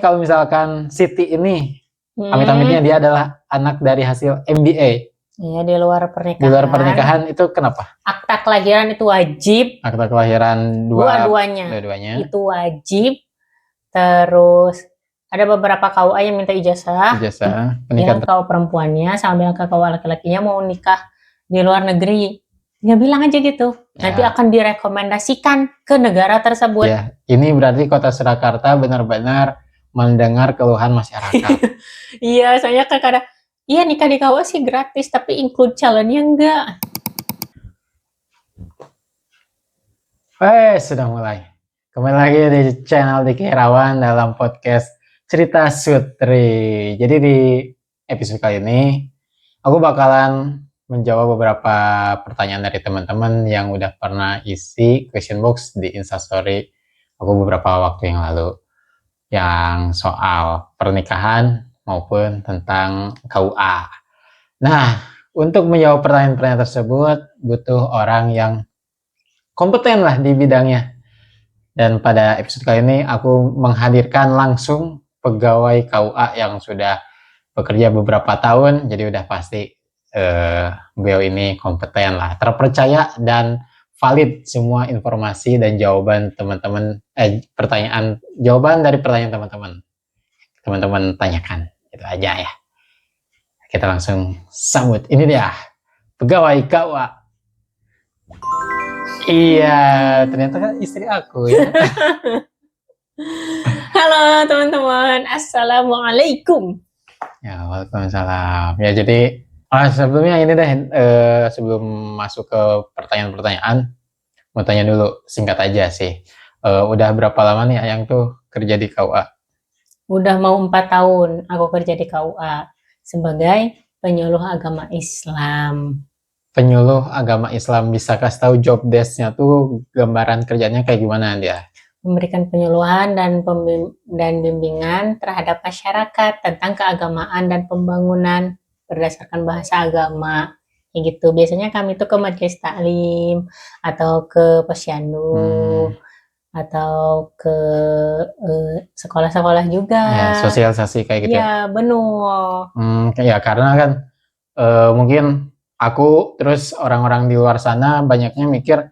Kalau misalkan Siti ini, amit-amitnya dia adalah anak dari hasil MBA. Iya, di luar pernikahan. Di luar pernikahan itu kenapa? Akta kelahiran itu wajib. Akta kelahiran Dua-duanya. Itu wajib. Terus ada beberapa KUA yang minta ijazah. Pernikahan. Kalau perempuannya sama bilang ke KUA laki-lakinya mau nikah di luar negeri. Ya bilang aja gitu. Nanti akan direkomendasikan ke negara tersebut. Ya, ini berarti Kota Surakarta benar-benar mendengar keluhan masyarakat. Iya, soalnya kadang iya nikah di KUA sih gratis, tapi include calonnya enggak. Sudah mulai. Kembali lagi di channel Diki Irawan dalam podcast Cerita Sutri. Jadi di episode kali ini, aku bakalan menjawab beberapa pertanyaan dari teman-teman yang udah pernah isi question box di Instastory aku beberapa waktu yang lalu. Yang soal pernikahan maupun tentang KUA. Nah, untuk menjawab pertanyaan-pertanyaan tersebut butuh orang yang kompeten lah di bidangnya. Dan pada episode kali ini aku menghadirkan langsung pegawai KUA yang sudah bekerja beberapa tahun, jadi udah pasti beliau ini kompeten lah, terpercaya dan valid semua informasi dan jawaban teman-teman jawaban dari pertanyaan teman-teman tanyakan. Itu aja ya. Kita langsung sambut. Ini dia pegawai KUA. Iya, ternyata kan istri aku ya. Halo teman-teman, assalamualaikum. Ya, waalaikumsalam. Ya, jadi sebelumnya ini deh, sebelum masuk ke pertanyaan-pertanyaan, mau tanya dulu, singkat aja sih. Udah berapa lama nih Ayang tuh kerja di KUA? Udah mau 4 tahun aku kerja di KUA sebagai penyuluh agama Islam. Penyuluh agama Islam, bisa kasih tahu job desk-nya tuh, gambaran kerjanya kayak gimana dia? Memberikan penyuluhan dan bimbingan terhadap masyarakat tentang keagamaan dan pembangunan berdasarkan bahasa agama. Ya gitu. Biasanya kami tuh ke majelis taklim atau ke posyandu atau ke sekolah-sekolah juga. Ya, sosialisasi kayak gitu. Ya, benar. Ya karena kan mungkin aku terus orang-orang di luar sana banyaknya mikir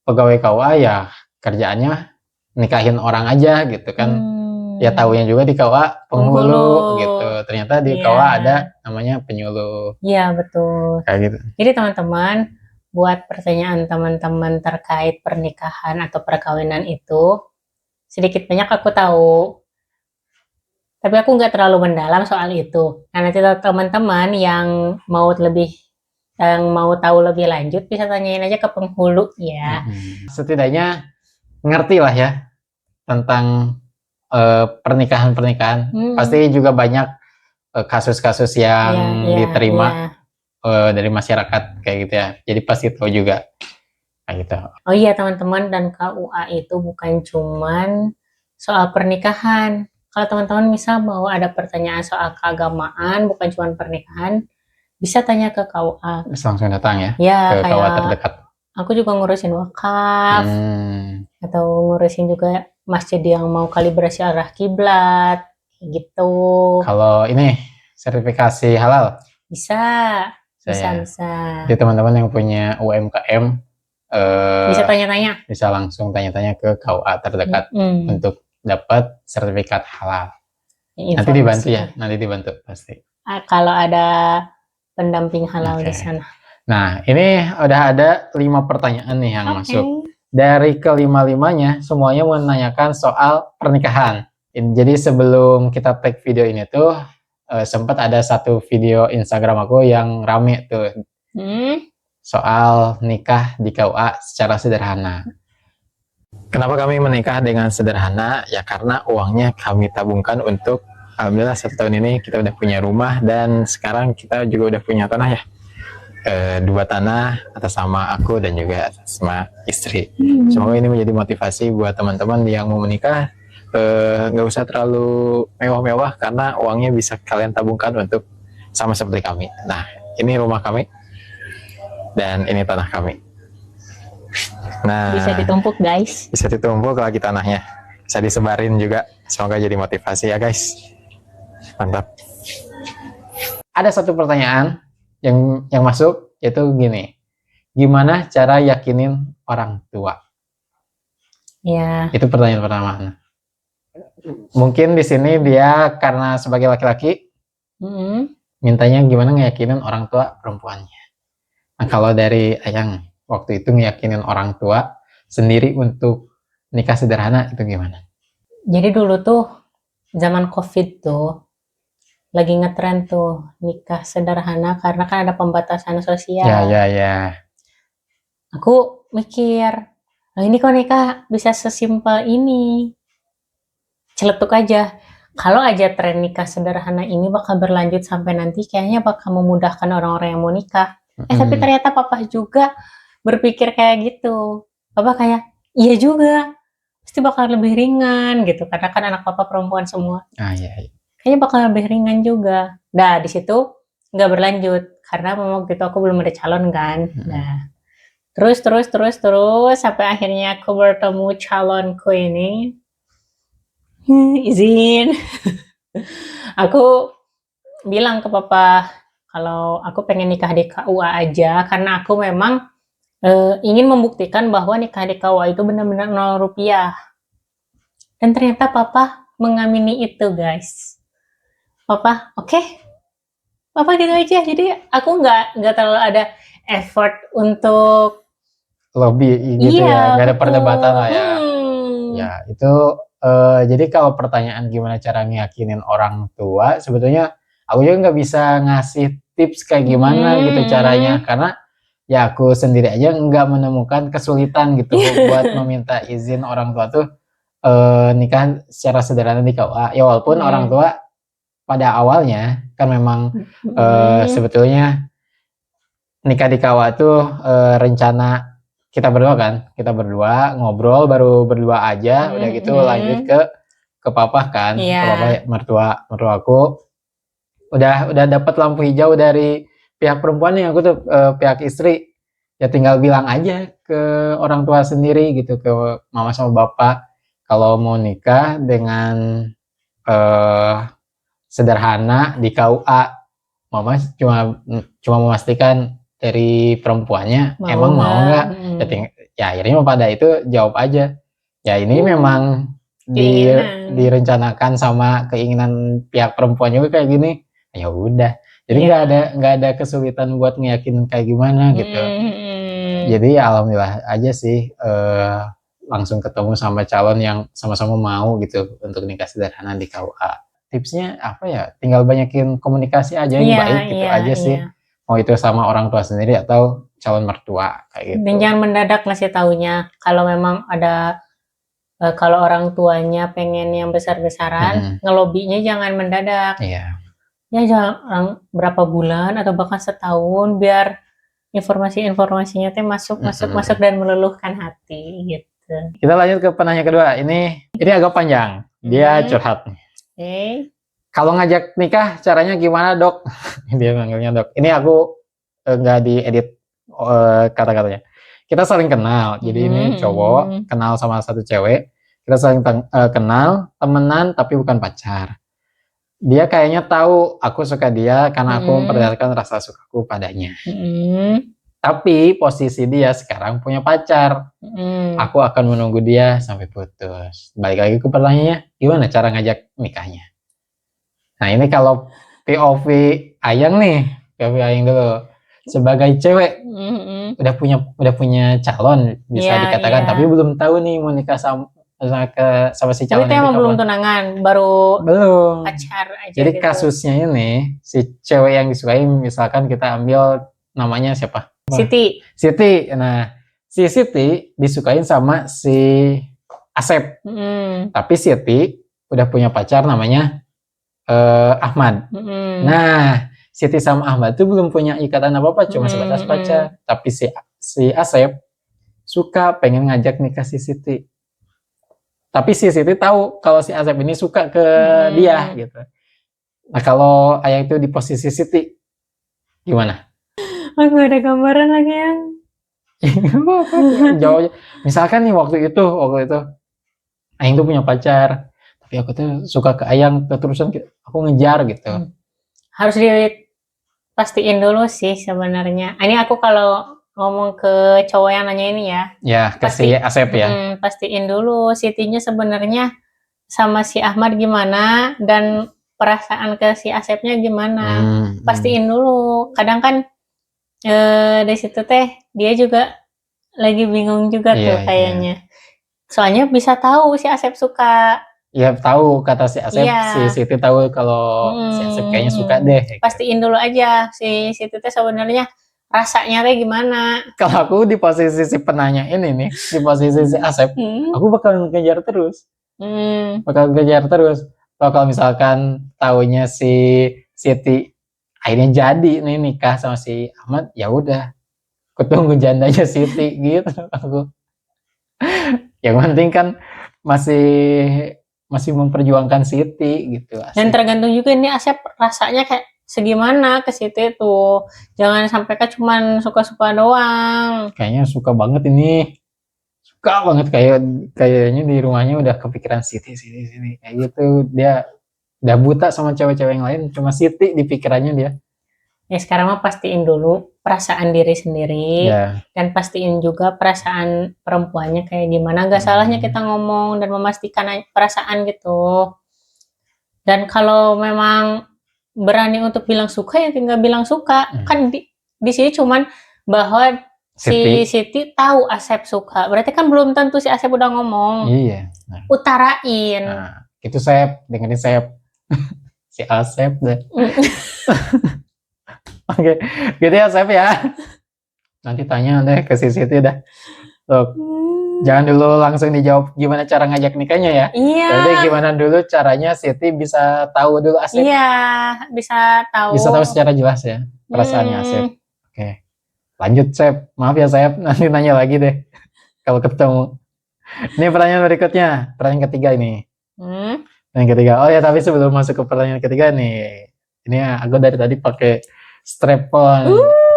pegawai KUA ya kerjaannya nikahin orang aja gitu kan. Ya taunya juga di KUA penghulu gitu. Ternyata di KUA ada namanya penyuluh. Iya, betul. Kayak gitu. Jadi teman-teman, buat pertanyaan teman-teman terkait pernikahan atau perkawinan itu, sedikit banyak aku tahu. Tapi aku nggak terlalu mendalam soal itu. Nah, nanti teman-teman yang mau tahu lebih lanjut bisa tanyain aja ke penghulu ya. Setidaknya ngerti lah ya tentang pernikahan. Pasti juga banyak kasus-kasus yang diterima dari masyarakat kayak gitu ya. Jadi pasti tahu juga kayak gitu. Oh iya teman-teman, dan KUA itu bukan cuman soal pernikahan. Kalau teman-teman misal mau ada pertanyaan soal keagamaan, bukan cuma pernikahan, bisa tanya ke KUA. Bisa langsung datang ya, ke KUA terdekat. Aku juga ngurusin wakaf, atau ngurusin juga masjid yang mau kalibrasi arah kiblat, gitu. Kalau ini sertifikasi halal? Bisa. Jadi teman-teman yang punya UMKM bisa tanya-tanya. Bisa langsung tanya-tanya ke KUA terdekat untuk dapat sertifikat halal. Nanti dibantu ya, pasti. Kalau ada pendamping halal di sana. Nah, ini udah ada 5 pertanyaan nih yang masuk. Dari kelima-limanya semuanya menanyakan soal pernikahan. Jadi sebelum kita take video ini tuh sempat ada satu video Instagram aku yang rame tuh soal nikah di KUA secara sederhana. Kenapa kami menikah dengan sederhana? Ya karena uangnya kami tabungkan untuk, alhamdulillah 1 tahun ini kita udah punya rumah dan sekarang kita juga udah punya tanah ya. 2 tanah atas nama aku dan juga atas nama istri. Semoga ini menjadi motivasi buat teman-teman yang mau menikah. Nggak usah terlalu mewah-mewah karena uangnya bisa kalian tabungkan untuk sama seperti kami. Nah, ini rumah kami dan ini tanah kami. Nah, bisa ditumpuk guys. Bisa ditumpuk lagi tanahnya. Bisa disebarin juga. Semoga jadi motivasi ya guys. Mantap. Ada satu pertanyaan yang masuk, yaitu gini. Gimana cara yakinin orang tua? Ya. Itu pertanyaan pertama. Mungkin di sini dia karena sebagai laki-laki mintanya gimana ngeyakinin orang tua perempuannya. Nah, kalau dari Ayang waktu itu ngeyakinin orang tua sendiri untuk nikah sederhana itu gimana? Jadi dulu tuh zaman COVID tuh lagi ngetren tuh nikah sederhana karena kan ada pembatasan sosial. Ya. Aku mikir, nah ini kok nikah bisa sesimpel ini. Celetuk aja. Kalau aja tren nikah sederhana ini bakal berlanjut sampai nanti, kayaknya bakal memudahkan orang-orang yang mau nikah. Tapi ternyata papa juga berpikir kayak gitu. Papa kayak, iya juga. Pasti bakal lebih ringan gitu. Karena kan anak papa perempuan semua. Iya. Kayaknya bakal lebih ringan juga. Nah, di situ nggak berlanjut. Karena memang gitu aku belum ada calon kan. Nah, terus sampai akhirnya aku bertemu calonku ini. Izin. Aku bilang ke papa kalau aku pengen nikah di KUA aja karena aku memang ingin membuktikan bahwa nikah di KUA itu benar-benar 0 rupiah. Dan ternyata papa mengamini itu, guys. Papa, oke. Papa gitu aja. Jadi aku nggak terlalu ada effort untuk lobby gitu ya, nggak ada betul. perdebatan lah ya. Ya itu jadi kalau pertanyaan gimana cara ngeyakinin orang tua, sebetulnya aku juga nggak bisa ngasih tips kayak gimana gitu caranya, karena ya aku sendiri aja nggak menemukan kesulitan gitu buat meminta izin orang tua tuh nikah secara sederhana di KUA. Ya walaupun orang tua pada awalnya kan memang sebetulnya nikah di KUA tuh rencana kita berdua ngobrol baru berdua aja, udah gitu lanjut ke papa kan, ke papa mertua aku udah dapat lampu hijau dari pihak perempuan nih, aku tuh pihak istri ya tinggal bilang aja ke orang tua sendiri gitu, ke mama sama bapak kalau mau nikah dengan sederhana di KUA. Mama cuma memastikan dari perempuannya emang mau nggak, ya akhirnya pada itu jawab aja ya ini memang direncanakan sama keinginan pihak perempuan juga kayak gini, ya udah jadi nggak ada kesulitan buat ngeyakinin kayak gimana gitu. Jadi alhamdulillah aja sih langsung ketemu sama calon yang sama-sama mau gitu untuk nikah sederhana di KUA. Tipsnya apa ya, tinggal banyakin komunikasi aja yang baik gitu aja sih. Mau itu sama orang tua sendiri atau calon mertua kayak gitu. Dan jangan mendadak ngasih taunya. Kalau memang ada kalau orang tuanya pengen yang besar-besaran, ngelobinya jangan mendadak. Iya. Ya jangan berapa bulan atau bahkan setahun biar informasinya teh masuk dan meluluhkan hati gitu. Kita lanjut ke penanya kedua. Ini agak panjang. Dia curhat. Kalau ngajak nikah caranya gimana, Dok? Dia manggilnya Dok. Ini aku nggak diedit kata-katanya. Kita saling kenal. Jadi ini cowok kenal sama satu cewek. Kita saling kenal, temenan tapi bukan pacar. Dia kayaknya tahu aku suka dia karena aku memperlihatkan rasa sukaku padanya. Tapi posisi dia sekarang punya pacar. Aku akan menunggu dia sampai putus. Balik lagi ke pertanyaannya, gimana cara ngajak nikahnya? Nah ini kalau POV Ayang nih, POV Ayang dulu. Sebagai cewek, udah punya calon bisa dikatakan, tapi belum tahu nih mau nikah sama si calon. Tapi emang belum tunangan, baru pacar aja. Jadi gitu. Kasusnya ini si cewek yang disukai, misalkan kita ambil namanya siapa? Siti. Nah si Siti disukain sama si Asep. Tapi Siti udah punya pacar namanya Ahmad. Nah Siti sama Ahmad itu belum punya ikatan apa-apa, cuma sebatas pacar. Tapi si Asep suka, pengen ngajak nikah si Siti. Tapi si Siti tahu kalau si Asep ini suka ke dia gitu. Nah kalau Ayang itu di posisi Siti, gimana? Aku ada gambaran lagi yang. Jawabnya. Misalkan nih waktu itu Ayang tuh punya pacar, tapi aku tuh suka ke Ayang terusan aku ngejar gitu. Harus dipastiin dulu sih sebenarnya. Ini aku kalau ngomong ke cowok yang nanya ini ya, Ya ke si Asep ya. pastiin dulu Sitinya sebenarnya sama si Ahmad gimana dan perasaan ke si Asepnya gimana. Pastiin dulu. Kadang kan di situ teh dia juga lagi bingung juga tuh Iya, kayaknya. Soalnya bisa tahu si Asep suka. Ya tahu kata si Asep, si Iya. Siti tahu kalau si Asep kayaknya suka deh. Pastiin dulu aja si Siti teh sebenarnya rasanya teh gimana. Kalau aku di posisi si penanya ini nih, di posisi si Asep, aku bakal ngejar terus. Bakal ngejar terus. Kalau misalkan tahunya si Siti akhirnya jadi nih nikah sama si Ahmad, ya udah, aku tunggu jandanya Siti gitu aku. Yang penting kan masih memperjuangkan Siti gitu. Asik. Dan tergantung juga ini Asep rasanya kayak segimana ke Siti tuh. Jangan sampai kan cuman suka-suka doang. Kayaknya suka banget ini. Suka banget kayaknya di rumahnya udah kepikiran Siti kayak gitu. Dia udah buta sama cewek-cewek yang lain, cuma Siti di pikirannya dia. Ya sekarang mah pastiin dulu perasaan diri sendiri dan pastiin juga perasaan perempuannya kayak gimana. Gak salahnya kita ngomong dan memastikan perasaan gitu. Dan kalau memang berani untuk bilang suka ya tinggal bilang suka. Kan di sini cuman bahwa si Siti tahu Asep suka. Berarti kan belum tentu si Asep udah ngomong. Iya. Utarain. Itu Sep, dengerin Sep. Si Asep deh. Oke, gitu ya Sep ya. Nanti tanya deh ke si Siti dah. Tuh. Jangan dulu langsung dijawab gimana cara ngajak nikahnya ya. Iya. Jadi gimana dulu caranya Siti bisa tahu dulu Asep. Iya, bisa tahu. Bisa tahu secara jelas ya perasaannya Asep. Oke. Lanjut Sep. Maaf ya Sep, nanti nanya lagi deh kalau ketemu. Ini pertanyaan berikutnya, pertanyaan ketiga ini. Pertanyaan ketiga. Oh ya, tapi sebelum masuk ke pertanyaan ketiga nih, ini aku dari tadi pakai strap-on.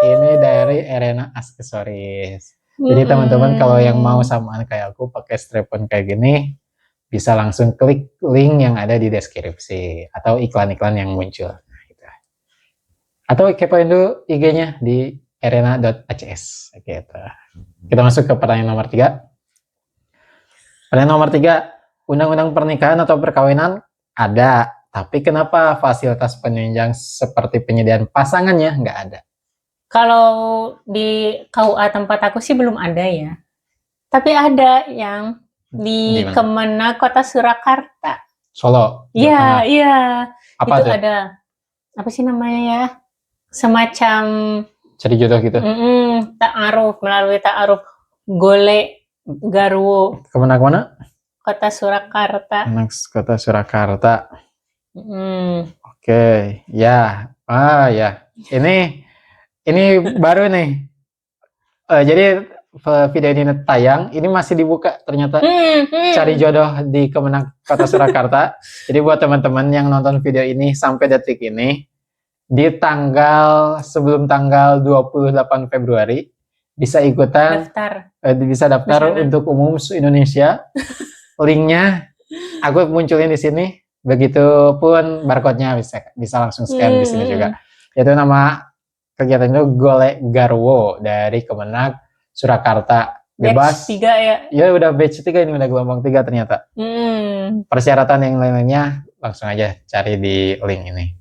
Ini dari Erena Aksesoris. Jadi teman-teman kalau yang mau samaan kayak aku pakai strap-on kayak gini, bisa langsung klik link yang ada di deskripsi atau iklan-iklan yang muncul. Gitu. Atau kepoin dulu IG-nya di erena.acs. Gitu. Kita masuk ke pertanyaan nomor 3. Pertanyaan nomor 3, undang-undang pernikahan atau perkawinan ada, tapi kenapa fasilitas penunjang seperti penyediaan pasangannya nggak ada? Kalau di KUA tempat aku sih belum ada ya. Tapi ada yang di Kemenag Kota Surakarta. Solo? Iya, iya. Apa itu tuh? Ada, apa sih namanya ya? Semacam cari jodoh gitu? Ta'aruf, melalui ta'aruf Gole Garwo. Kemenag mana? Kota Surakarta. Kota Surakarta. Oke, ya. Ya. Ini baru nih. Jadi video ini tayang, ini masih dibuka ternyata. Cari jodoh di Kemenag Kota Surakarta. Jadi buat teman-teman yang nonton video ini sampai detik ini, di sebelum tanggal 28 Februari bisa ikutan bisa daftar untuk umum se-Indonesia. Linknya aku munculin di sini. Begitupun barcode-nya bisa langsung scan di sini juga. Yaitu nama kegiatan itu Gole Garwo dari Kemenag Surakarta. Bebas. Batch 3 ya? Ya udah batch 3 ini, udah gelombang 3 ternyata. Persyaratan yang lain-lainnya langsung aja cari di link ini.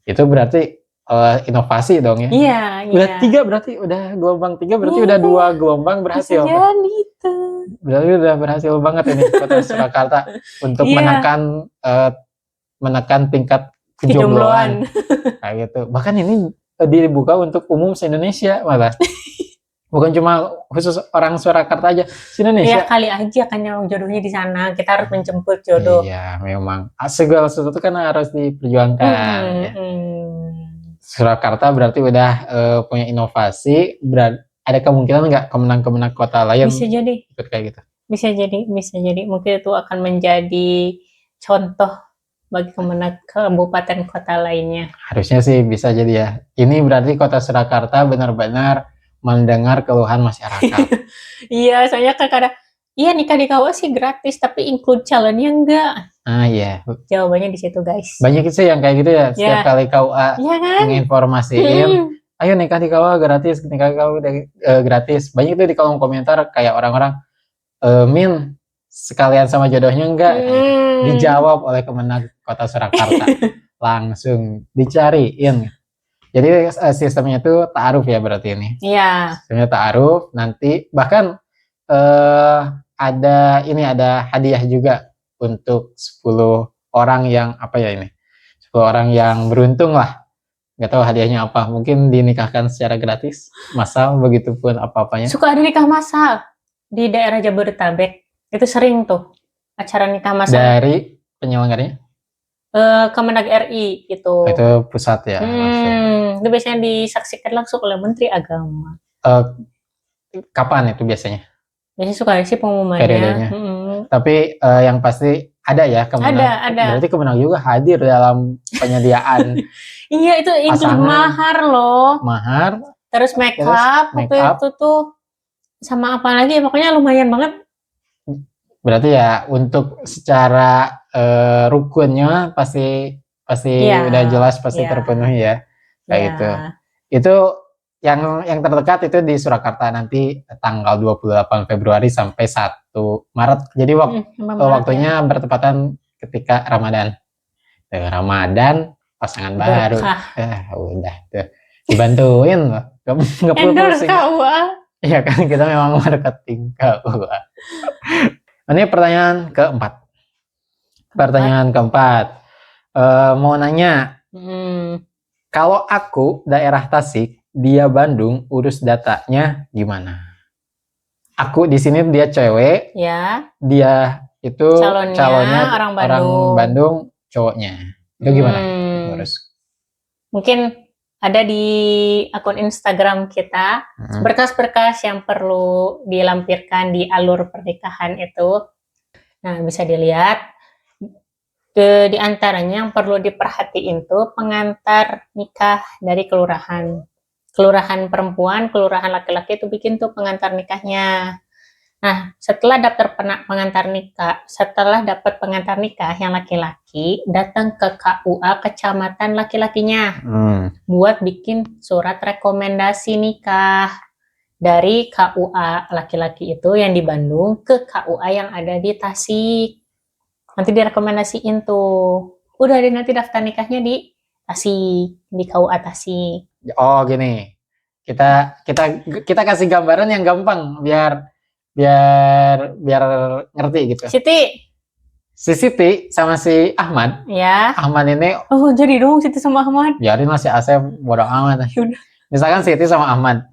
Itu berarti inovasi dong ya? Iya. Udah 3 berarti, udah gelombang 3 berarti udah 2 gelombang berhasil. Bisa jadi itu. Berarti udah berhasil banget ini Kota Surakarta untuk menekan tingkat kejombloan. Kayak gitu. Bahkan ini dibuka untuk umum se-Indonesia malah. Bukan cuma khusus orang Surakarta aja, se-Indonesia. Ya kali aja kan yang jodohnya di sana. Kita harus menjemput jodoh. Iya, memang. Segala sesuatu kan harus diperjuangkan. Ya. Surakarta berarti udah punya inovasi. Ada kemungkinan nggak kemenang kota lain bisa jadi ikut kayak gitu? Bisa jadi mungkin itu akan menjadi contoh bagi kabupaten kota lainnya. Harusnya sih bisa jadi ya. Ini berarti Kota Surakarta benar-benar mendengar keluhan masyarakat. Iya, soalnya kadang nikah di KUA sih gratis tapi include calonnya enggak. Iya. Jawabannya di situ, guys. Banyak sih yang kayak gitu ya. Setiap Ya. kali KUA Iya kan? menginformasiin, ayo nikah di KUA gratis, nikah di KUA gratis. Banyak tuh di kolom komentar kayak orang-orang, Min sekalian sama jodohnya enggak? Dijawab oleh Kemenag Kota Surakarta. Langsung dicariin. Jadi sistemnya itu ta'aruf ya berarti ini. Iya. Sistemnya ta'aruf, nanti bahkan ada hadiah juga untuk 10 orang yang 10 orang yang beruntung lah. Nggak tahu hadiahnya apa, mungkin dinikahkan secara gratis, massal, begitupun apa-apanya. Suka ada nikah massal di daerah Jabodetabek. Itu sering tuh acara nikah massal. Dari penyelenggaranya? Kemenag RI gitu. Itu pusat ya langsung. Itu biasanya disaksikan langsung oleh Menteri Agama. Kapan itu biasanya? Biasanya suka sih pengumumannya. Periodenya. Tapi yang pasti ada ya Kemenag. Ada. Berarti Kemenag juga hadir dalam penyediaan. Iya, itu include mahar loh. Mahar. Terus make up itu tuh sama apa lagi? Pokoknya lumayan banget. Berarti ya untuk secara rukunnya pasti udah jelas pasti terpenuhi ya kayak gitu. Itu yang terdekat itu di Surakarta nanti tanggal 28 Februari sampai 1 Maret. Jadi waktunya bertepatan ketika Ramadan. Ramadan pasangan baru. Udah tuh dibantuin loh. Enggak perlu pusing. Iya kan kita memang marketing KUA. Ini pertanyaan keempat. Mau nanya, kalau aku daerah Tasik, dia Bandung, urus datanya gimana? Aku di sini dia cewek, ya. Dia itu calonnya orang Bandung, cowoknya. Itu gimana? Urus. Mungkin ada di akun Instagram kita berkas-berkas yang perlu dilampirkan di alur pernikahan itu. Nah, bisa dilihat. Di antaranya yang perlu diperhatiin tuh pengantar nikah dari kelurahan. Kelurahan perempuan, kelurahan laki-laki itu bikin tuh pengantar nikahnya. Nah, setelah dapat pengantar nikah yang laki-laki, datang ke KUA kecamatan laki-lakinya buat bikin surat rekomendasi nikah dari KUA laki-laki itu yang di Bandung ke KUA yang ada di Tasik. Nanti direkomendasiin tuh. Udah deh nanti daftar nikahnya di Tasik, di KUA Tasik. Oh gini, kita kasih gambaran yang gampang biar ngerti gitu. Si Siti sama si Ahmad. Ya. Ahmad ini. Oh jadi dong Siti sama Ahmad. Biarin lah si Asep bodo amat. Misalkan Siti sama Ahmad.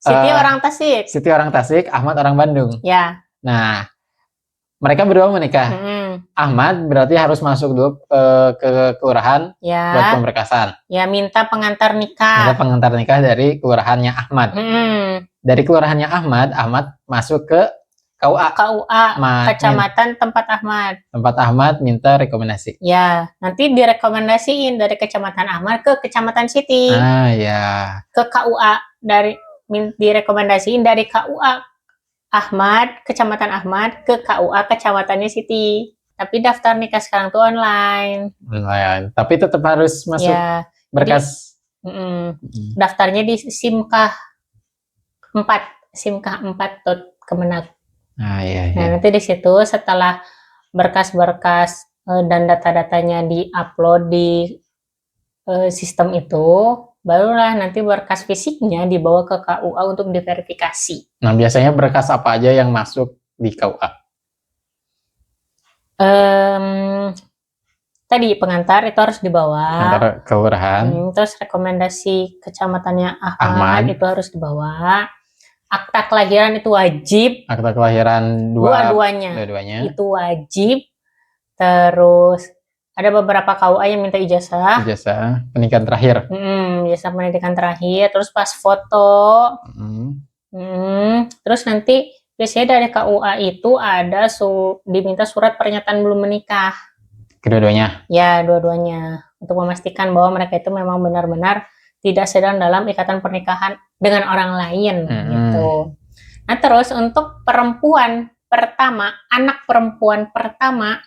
Siti orang Tasik. Siti orang Tasik, Ahmad orang Bandung. Ya. Nah, mereka berdua menikah. Ahmad berarti harus masuk dulu ke kelurahan buat pemberkasan. Ya, minta pengantar nikah. Minta pengantar nikah dari kelurahannya Ahmad. Dari kelurahannya Ahmad masuk ke KUA. Kecamatan tempat Ahmad. Tempat Ahmad minta rekomendasi. Ya, nanti direkomendasiin dari Kecamatan Ahmad ke Kecamatan Siti. Ya. Ke KUA direkomendasiin dari KUA Ahmad, Kecamatan Ahmad ke KUA Kecamatannya Siti. Tapi daftar nikah sekarang tuh online. Tapi tetap harus masuk berkas. Daftarnya di Simkah 4.kemenag. Nah, nanti di situ setelah berkas-berkas dan data-datanya di-upload di sistem itu, barulah nanti berkas fisiknya dibawa ke KUA untuk diverifikasi. Nah, biasanya berkas apa aja yang masuk di KUA? Tadi pengantar itu harus dibawa. Pengantar kelurahan. Terus rekomendasi kecamatannya Ahmad itu harus dibawa. Akta kelahiran itu wajib. Akta kelahiran dua-duanya. Itu wajib. Terus ada beberapa KUA yang minta ijazah. Ijazah pendidikan terakhir. Ijazah pendidikan terakhir. Terus pas foto. Terus nanti biasanya dari KUA itu ada diminta surat pernyataan belum menikah. Kedua-duanya? Ya, dua-duanya. Untuk memastikan bahwa mereka itu memang benar-benar tidak sedang dalam ikatan pernikahan dengan orang lain gitu. Nah, terus untuk perempuan pertama, anak perempuan pertama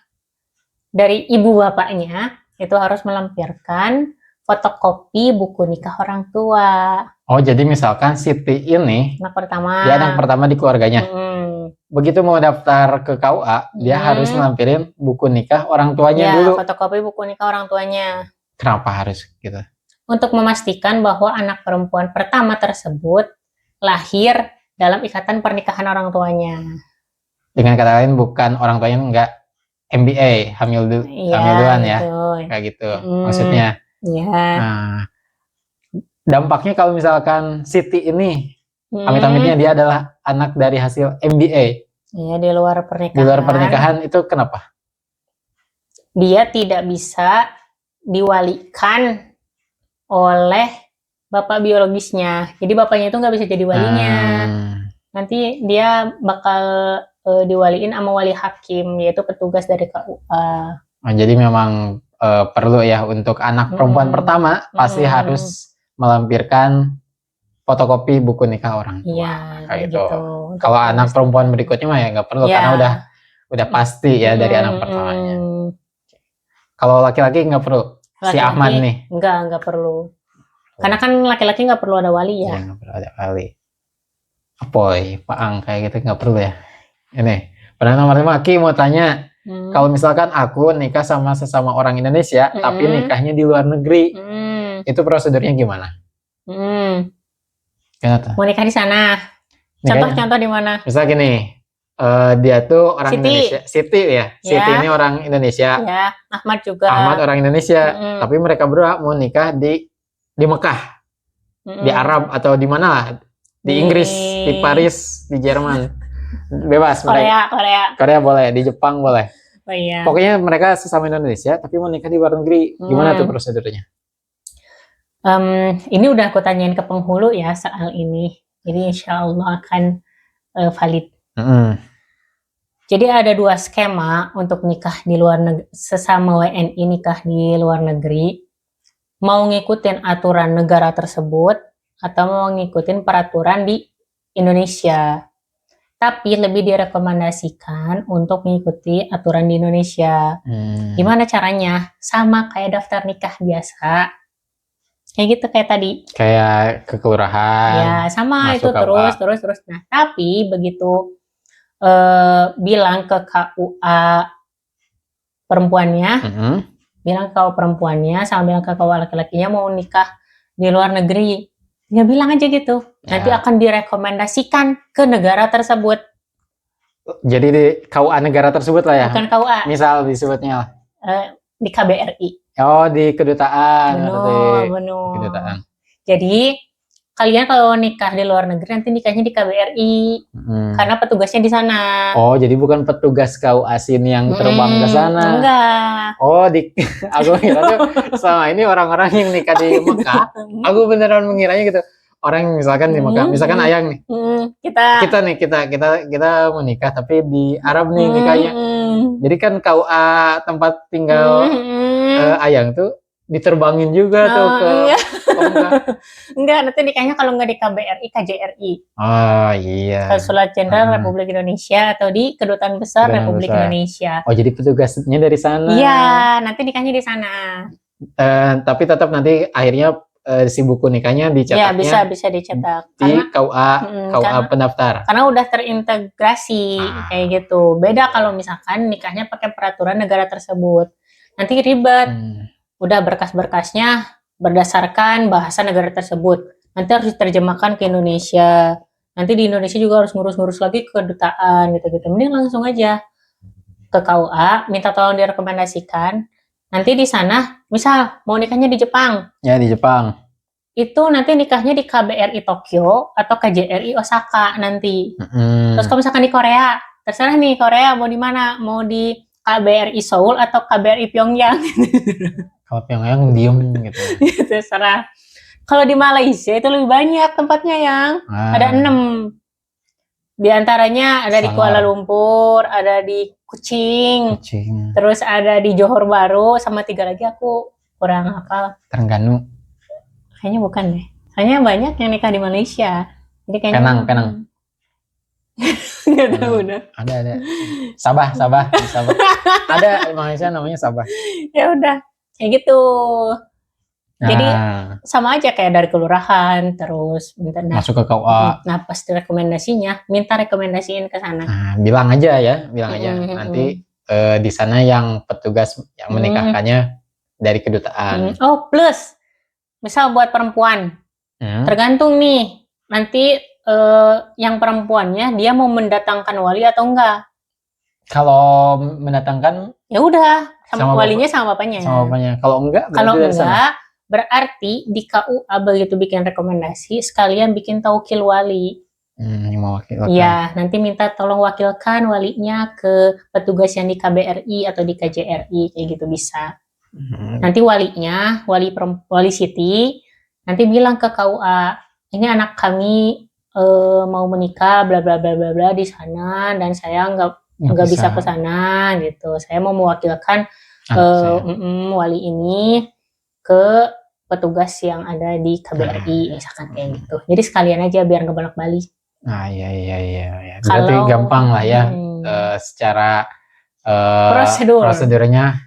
dari ibu bapaknya itu harus melampirkan fotokopi buku nikah orang tua. Oh, jadi misalkan Siti ini Anak pertama. dia anak pertama di keluarganya. Begitu mau daftar ke KUA, dia harus melampirin buku nikah orang tuanya Ya, dulu. fotokopi buku nikah orang tuanya. Kenapa harus gitu? Untuk memastikan bahwa anak perempuan pertama tersebut lahir dalam ikatan pernikahan orang tuanya. Dengan kata lain bukan orang tuanya enggak MBA, hamil duluan ya. Kayak gitu maksudnya. Iya. Nah, dampaknya kalau misalkan Siti ini amit-amitnya dia adalah anak dari hasil MBA. Iya, di luar pernikahan. Di luar pernikahan itu kenapa? Dia tidak bisa diwalikan oleh bapak biologisnya. Jadi bapaknya itu nggak bisa jadi walinya. Nanti dia bakal diwaliin sama wali hakim, yaitu petugas dari KUA. Jadi memang perlu ya untuk anak perempuan pertama pasti harus melampirkan fotokopi buku nikah orang tua. Iya, kayak gitu. Kalau anak perempuan berikutnya mah ya nggak perlu karena udah pasti ya dari anak pertamanya. Kalau laki-laki nggak perlu. Si Ahmad nih. Nggak perlu. Karena kan laki-laki nggak perlu ada wali ya. Iya, nggak perlu ada wali. Apoy, Paang kayak gitu nggak perlu ya. Ini, pada nomor 5 Ki mau tanya, kalau misalkan aku nikah sama sesama orang Indonesia, tapi nikahnya di luar negeri, itu prosedurnya gimana? Mau nikah di sana? Contoh-contoh di mana? Misal gini, dia tuh orang Indonesia, Siti ya, Siti ini orang Indonesia, ya, Ahmad juga. Ahmad orang Indonesia, tapi mereka berdua mau nikah di Mekah, di Arab atau di mana lah, di Inggris, di Paris, di Jerman. Bebas. Korea boleh, di Jepang boleh. Oh, iya. Pokoknya mereka sesama Indonesia tapi mau nikah di luar negeri. Gimana tuh prosedurnya? Ini udah aku tanyain ke penghulu ya soal ini. Jadi insya Allah akan valid. Jadi ada 2 skema untuk nikah di luar negeri, sesama WNI nikah di luar negeri. Mau ngikutin aturan negara tersebut atau mau ngikutin peraturan di Indonesia. Tapi lebih direkomendasikan untuk mengikuti aturan di Indonesia. Gimana caranya? Sama kayak daftar nikah biasa. Kayak gitu kayak tadi. Kayak ke kelurahan. Ya, sama itu terus. Nah, tapi begitu bilang ke KUA perempuannya, bilang ke KUA perempuannya sama bilang ke KUA laki-lakinya mau nikah di luar negeri. Ya bilang aja gitu. Nanti akan direkomendasikan ke negara tersebut. Jadi di KUA negara tersebut lah ya? Bukan KUA. Misal disebutnya di KBRI. Oh, di kedutaan. Benar. Kedutaan. Jadi kalian kalau nikah di luar negeri nanti nikahnya di KBRI. Karena petugasnya di sana. Oh, jadi bukan petugas KUA sini yang terbang ke sana. Enggak. Oh, aku kira tuh sama ini orang-orang yang nikah di Mekah. Aku beneran mengiranya gitu. Orang misalkan di Mekah, misalkan Ayang nih. Kita mau nikah tapi di Arab nih nikahnya. Jadi kan KUA tempat tinggal Ayang tuh diterbangin juga tuh ke enggak, nanti nikahnya kalau nggak di KBRI, KJRI. Oh iya. Konsulat Jenderal Republik Indonesia atau di Kedutaan Besar Republik Indonesia. Oh, jadi petugasnya dari sana. Iya, nanti nikahnya di sana. Tapi tetap nanti akhirnya si buku nikahnya dicetaknya. Iya, bisa dicetak. Di KUA pendaftar. Karena udah terintegrasi kayak gitu. Beda kalau misalkan nikahnya pakai peraturan negara tersebut. Nanti ribet. Udah berkas-berkasnya berdasarkan bahasa negara tersebut. Nanti harus diterjemahkan ke Indonesia. Nanti di Indonesia juga harus ngurus-ngurus lagi ke kedutaan gitu-gitu. Mending langsung aja ke KUA, minta tolong direkomendasikan. Nanti di sana, misal mau nikahnya di Jepang. Ya, di Jepang. Itu nanti nikahnya di KBRI Tokyo atau KJRI Osaka nanti. Terus kalau misalkan di Korea, terserah nih Korea mau di mana? Mau di KBRI Seoul atau KBRI Pyongyang. Kalau Pyongyang diem gitu. Terserah. Kalau di Malaysia itu lebih banyak tempatnya yang ada 6. Di antaranya ada di Kuala Lumpur, ada di Kuching, terus ada di Johor Bahru, sama 3 lagi aku kurang hafal. Terengganu. Kayaknya bukan deh. Kayaknya banyak yang nikah di Malaysia. Jadi kayaknya Penang. Nggak tahu dah. Ada. Sabah. Di Sabah. Ada Malaysia namanya Sabah. Ya udah, kayak gitu. Jadi Nah, sama aja kayak dari kelurahan, terus minta masuk ke KUA. nah pas rekomendasinya, minta rekomendasiin ke sana. Nah, bilang aja. Nanti di sana yang petugas yang menikahkannya dari kedutaan. Oh, plus misal buat perempuan, tergantung nih nanti yang perempuannya dia mau mendatangkan wali atau enggak. Kalau mendatangkan Ya udah, Sama walinya sama bapaknya. sama bapaknya. Kalau enggak, Kalau berarti dari sana. enggak, berarti di KUA begitu bikin rekomendasi, sekalian bikin taukil wali. Yang mewakilkan. Ya, nanti minta tolong wakilkan walinya ke petugas yang di KBRI atau di KJRI, kayak gitu bisa. Nanti walinya, wali Siti, nanti bilang ke KUA, ini anak kami mau menikah, bla bla bla bla bla di sana, dan saya nggak bisa ke sana gitu. Saya mau mewakilkan wali ini ke petugas yang ada di KBRI, misalkan kayak gitu. Jadi sekalian aja biar nggak bolak-balik. Nah, iya. Berarti gampang lah ya, secara prosedurnya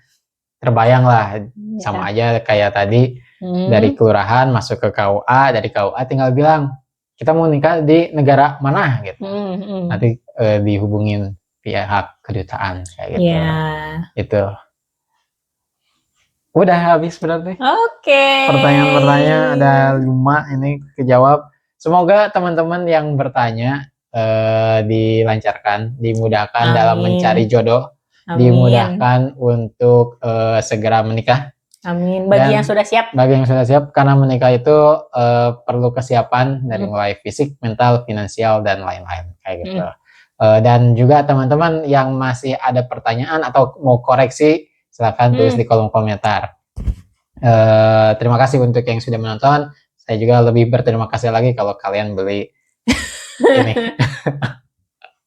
terbayang lah. Sama aja kayak tadi, dari kelurahan masuk ke KUA, dari KUA tinggal bilang, kita mau nikah di negara mana gitu. Nanti dihubungin pihak kedutaan kayak gitu. Itu. Udah habis berarti. Oke. Pertanyaan-pertanyaan ada 5 ini kejawab. Semoga teman-teman yang bertanya dilancarkan, dimudahkan dalam mencari jodoh, dimudahkan untuk segera menikah. Amin. Bagi yang sudah siap. Bagi yang sudah siap, karena menikah itu perlu kesiapan dari mulai fisik, mental, finansial, dan lain-lain kayak gitu. Dan juga teman-teman yang masih ada pertanyaan atau mau koreksi, silakan tulis di kolom komentar. Terima kasih untuk yang sudah menonton. Saya juga lebih berterima kasih lagi kalau kalian beli ini.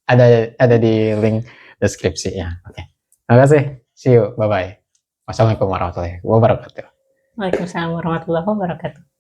ada di link deskripsi ya. Oke. Terima kasih. See you. Bye bye. Wassalamualaikum warahmatullahi wabarakatuh. Waalaikumsalam warahmatullahi wabarakatuh.